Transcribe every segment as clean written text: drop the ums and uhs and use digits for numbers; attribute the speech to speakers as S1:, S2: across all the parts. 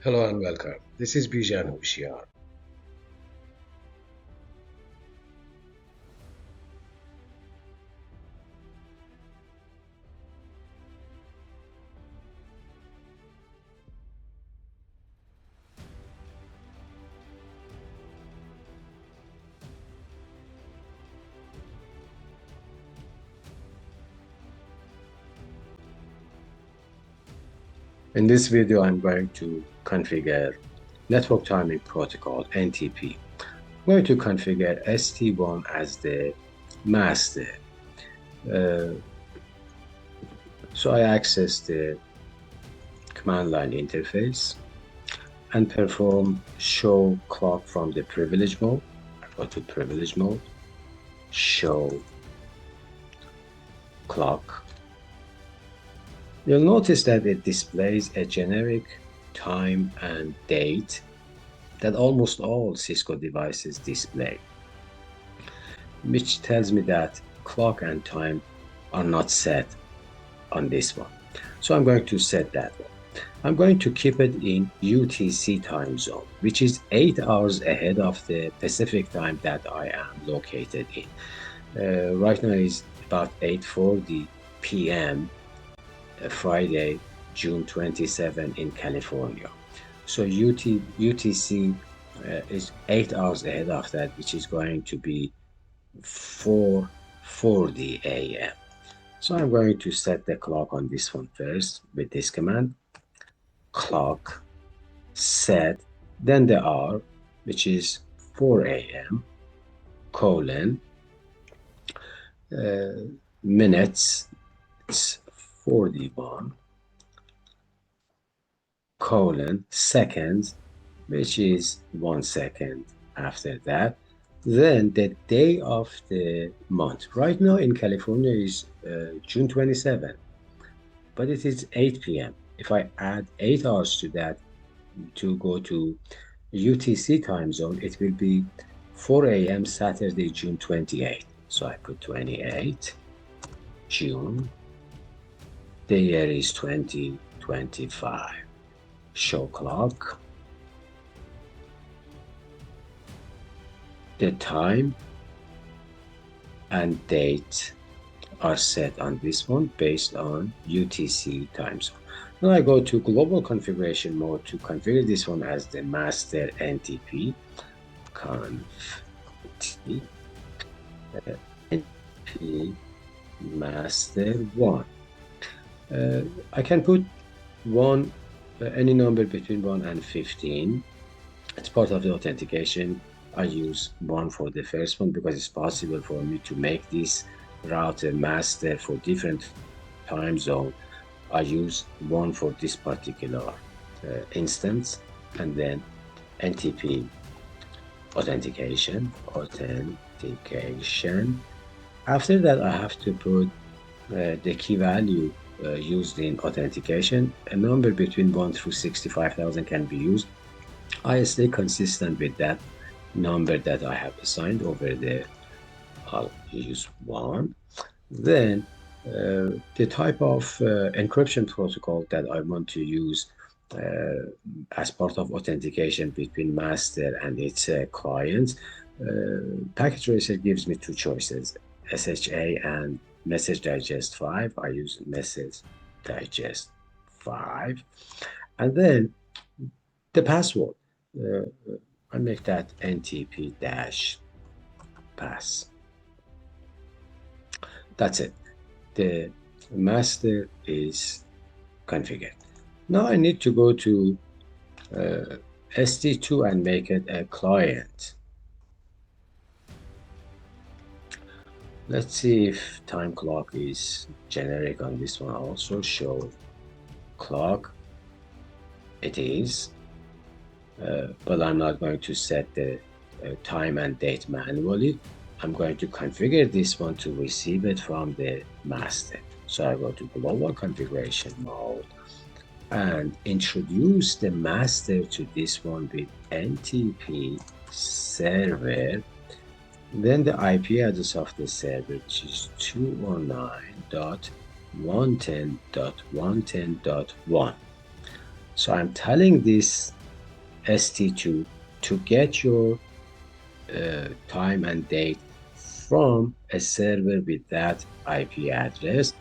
S1: Hello and welcome. This is Bijan Hushiar. In this video, I'm going to configure Network Timing Protocol NTP. I'm going to configure ST1 as the master. Uh, so I access the command line interface and perform show clock from the privilege mode. I go to privilege mode, show clock. You'll notice that it displays a generic time and date that almost all Cisco devices display, which tells me that clock and time are not set on this one. So I'm going to set that one. I'm going to keep it in UTC time zone, which is 8 hours ahead of the Pacific time that I am located in. Right now is about 8:40 p.m. Friday, June 27 in California. So UTC is 8 hours ahead of that, which is going to be 4:40 a.m. So I'm going to set the clock on this one first with this command, clock set, then the hour, which is 4 a.m. colon minutes, it's 41 colon seconds, which is 1 second after that. Then the day of the month. Right now in California is June 27, but it is 8 p.m. If I add 8 hours to that to go to UTC time zone, it will be 4 a.m. Saturday, June 28. So I put 28 June. The year is 2025. Show clock. The time and date are set on this one based on UTC time zone. Now I go to global configuration mode to configure this one as the master NTP. Conf T NTP master 1. I can put one any number between 1 and 15. As part of the authentication, I use 1 for the first one because it's possible for me to make this router master for different time zone. I use 1 for this particular instance, and then NTP authentication. After that, I have to put the key value used in authentication. A number between 1 through 65,000 can be used. I stay consistent with that number that I have assigned over there. I'll use 1. Then the type of encryption protocol that I want to use as part of authentication between master and its clients. Packet Tracer gives me 2 choices, SHA and Message Digest 5. I use Message Digest 5. And then the password. I make that NTP-pass. That's it. The master is configured. Now I need to go to ST2 and make it a client. Let's see if time clock is generic on this one also. Show clock. It is. But I'm not going to set the time and date manually. I'm going to configure this one to receive it from the master. So I go to global configuration mode and introduce the master to this one with NTP server. Then the IP address of the server, which is 209.110.110.1. So I'm telling this ST2 to get your time and date from a server with that IP address.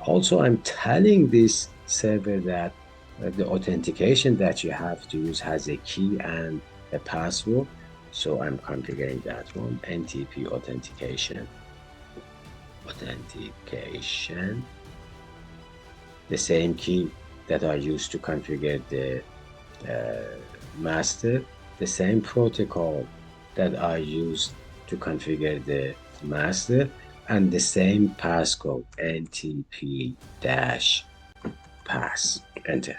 S1: Also, I'm telling this server that the authentication that you have to use has a key and a password. So I'm configuring that one, NTP authentication, the same key that I used to configure the master, the same protocol that I used to configure the master, and the same passcode, NTP dash pass, enter.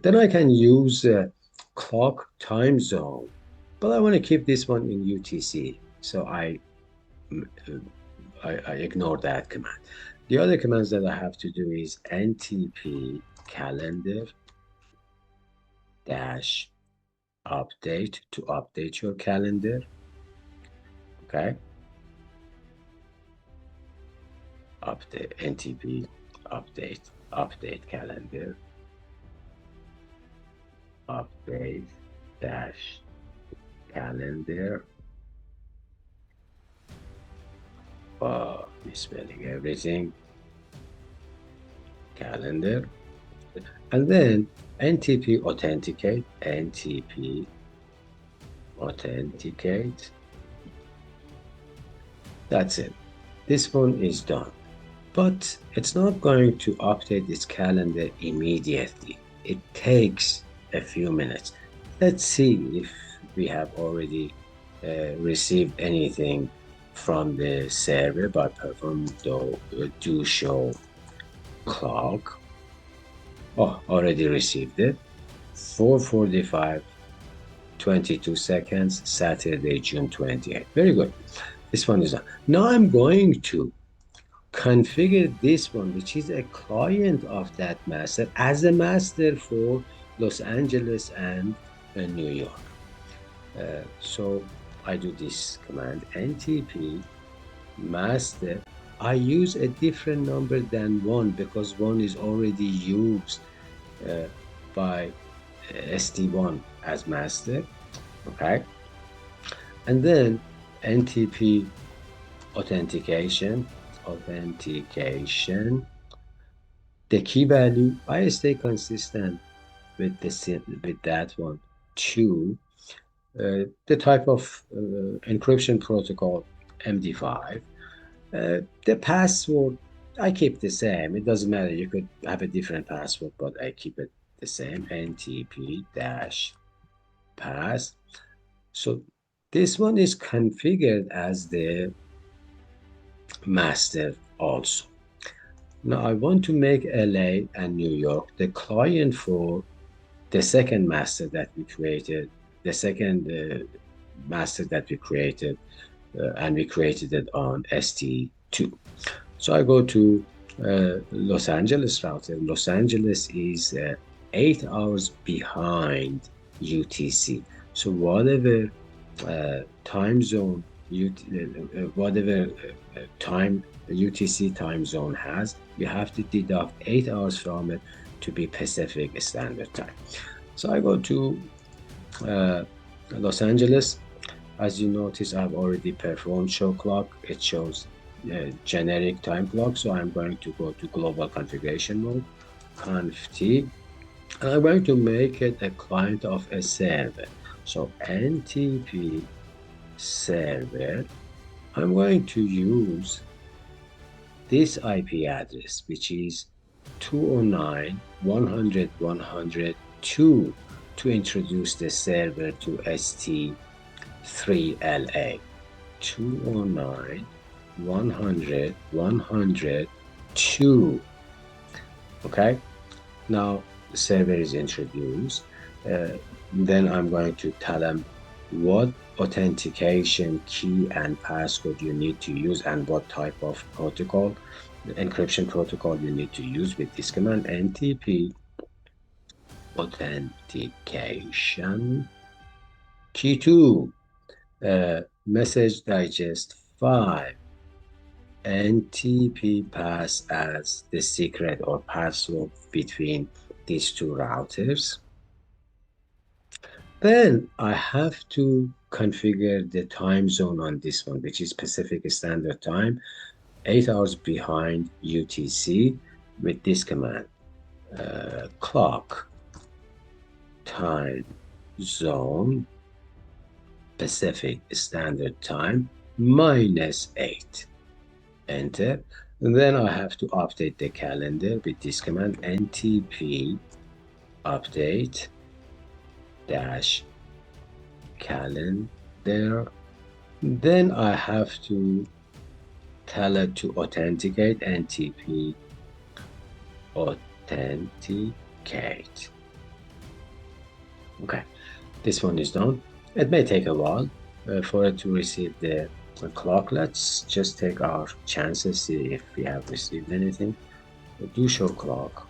S1: Then I can use clock time zone, but I want to keep this one in UTC. So I ignore that command. The other commands that I have to do is NTP calendar dash update to update your calendar. Okay. Update NTP update calendar update dash calendar. Misspelling everything. Calendar. And then NTP authenticate. That's it. This one is done. But it's not going to update its calendar immediately. It takes a few minutes. Let's see if we have already received anything from the server by performing the do show clock. Oh, already received it. 4:45, 22 seconds, Saturday, June 28th. Very good. This one is done. Now I'm going to configure this one, which is a client of that master, as a master for Los Angeles and New York. So I do this command, NTP master. I use a different number than one because one is already used uh, by ST1 as master. Okay. And then NTP authentication, the key value, I stay consistent with with that one. Two, the type of encryption protocol, MD5. The password, I keep the same. It doesn't matter. You could have a different password, but I keep it the same. NTP dash pass. So this one is configured as the master also. Now I want to make LA and New York the client for the second master that we created, the second master that we created, and we created it on ST2. So I go to Los Angeles router. Los Angeles is 8 hours behind UTC. So whatever time zone, whatever time UTC time zone has, you have to deduct 8 hours from it to be Pacific Standard Time. So I go to Los Angeles. As you notice, I've already performed show clock. It shows generic time clock. So I'm going to go to global configuration mode, conf t, and I'm going to make it a client of a server. So NTP server, I'm going to use this IP address, which is 209.100.102 to introduce the server to ST3LA. 209.100.102. Okay, now the server is introduced. Then I'm going to tell them what authentication key and passcode you need to use and what type of protocol, the encryption protocol you need to use with this command, NTP authentication key 2, message digest 5, NTP pass as the secret or password between these two routers. Then I have to configure the time zone on this one, which is Pacific Standard Time, 8 hours behind UTC, with this command, clock time zone Pacific Standard Time -8. Enter. And then I have to update the calendar with this command, ntp update dash calendar. Then I have to tell it to authenticate, ntp authenticate. Okay, this one is done. It may take a while for it to receive the clock. Let's just take our chances, see if we have received anything. Do show clock.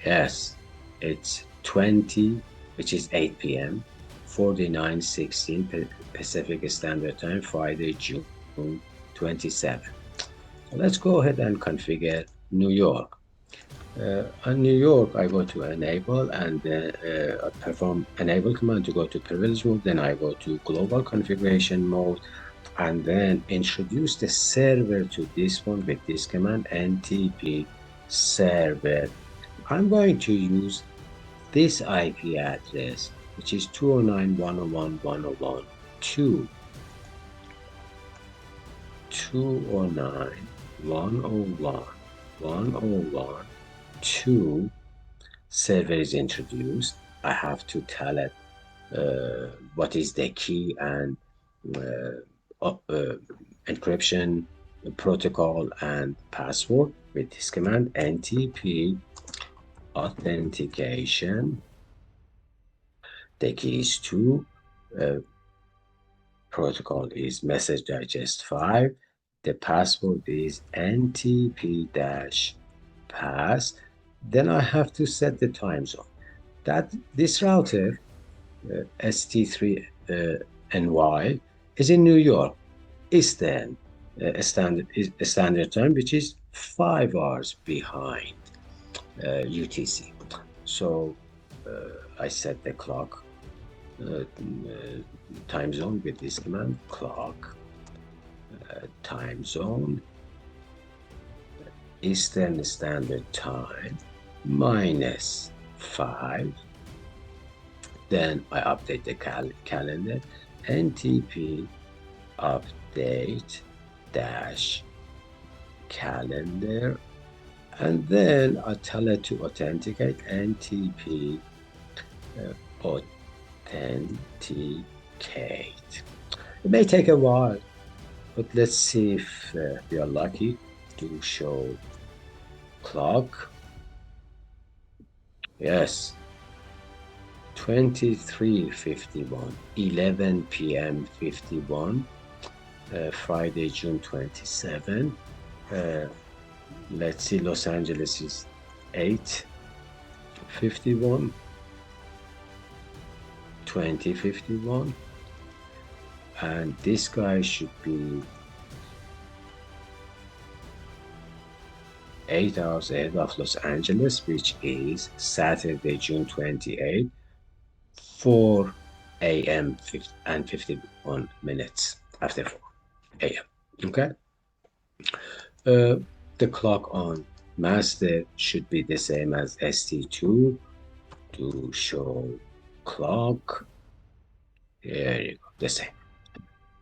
S1: Yes, it's 20, which is 8 p.m. 49:16 Pacific Standard Time, Friday, June 27. So let's go ahead and configure New York. On New York, I go to enable and perform enable command to go to privilege mode. Then I go to global configuration mode and then introduce the server to this one with this command, ntp server. I'm going to use this IP address, which is 209.101.101.2. 209.101.101.2 server is introduced. I have to tell it what is the key and encryption protocol and password with this command, ntp authentication. The key is 2, protocol is message digest 5, the password is ntp-pass. Then I have to set the time zone. That this router ST3NY is in New York Eastern standard time, which is 5 hours behind UTC. So I set the clock time zone with this command, clock time zone Eastern Standard Time -5. Then I update the calendar, ntp update dash calendar, and then I tell it to authenticate, ntp authenticate. It may take a while, but let's see if we are lucky to show clock. Yes, 23:51, 11 p.m. 51, Friday, June 27. Let's see, Los Angeles is 8:51, 20:51, and this guy should be 8 hours ahead of Los Angeles, which is Saturday, June 28, 4 a.m. and 51 minutes after 4 a.m. Okay. The clock on master should be the same as ST2 to show clock. There you go, the same.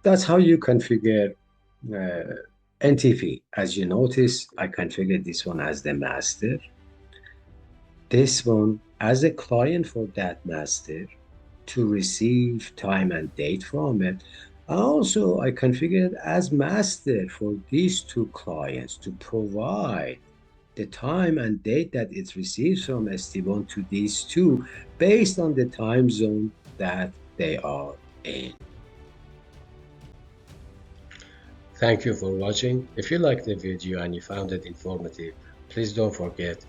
S1: That's how you configure NTP. As you notice, I configured this one as the master, this one as a client for that master to receive time and date from it. Also, I configured as master for these two clients to provide the time and date that it receives from ST1 to these two based on the time zone that they are in. Thank you for watching. If you liked the video and you found it informative, please don't forget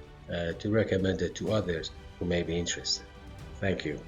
S1: to recommend it to others who may be interested. Thank you.